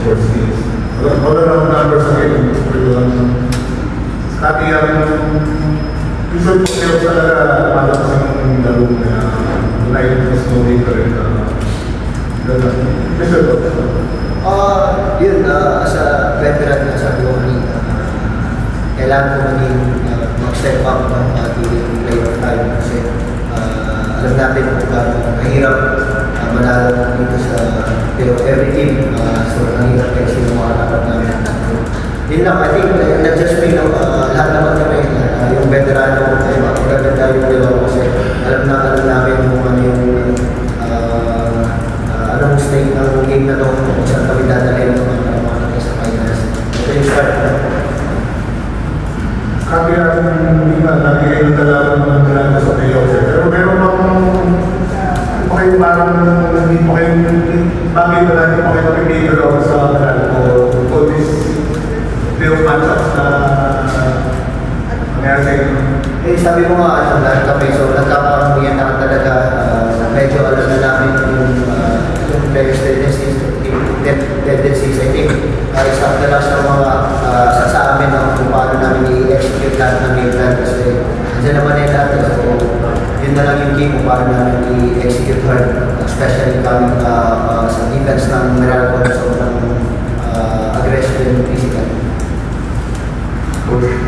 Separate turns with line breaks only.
for skills. All around numbers again, Scotty, usually po sales talaga para sa ng laro na like mas moving ka rin. Mr. Coach?
Yun, as a veteran na sabi ko kanina, kailangan ko maging mag-step up during playoff time kasi alam natin kung mahirap manalo dito sa every team. So, nahirap kayo sila mga dapat namin. Yun lang, I think, not just me, lahat naman kami, yung veterano, magaganda yung dalawa kasi alam namin kung ano yung anong state ng game na to, kung saan kami dadalhin ng mga sa finals. Ito yung start na.
Kaya hindi na nagigay ng dalawa ng dalawa sa playoffs. Pero meron bang kayo parang hindi pa kayo bagay ba natin pa kayo mag-paper out sa o this playoff matchups na nangyari sa inyo?
Eh, sabi mo nga, dahil kami, so nagkakaroon na talaga medyo alam na namin yung players tendencies, I think. Isang talas ng mga sa amin kung paano namin i-execute lahat ng game plan kasi dyan naman yung lahat. So, yun na lang yung game kung paano namin i-execute hard, especially coming sa defense ng Meralco, so ng aggressive and physical.
Coach?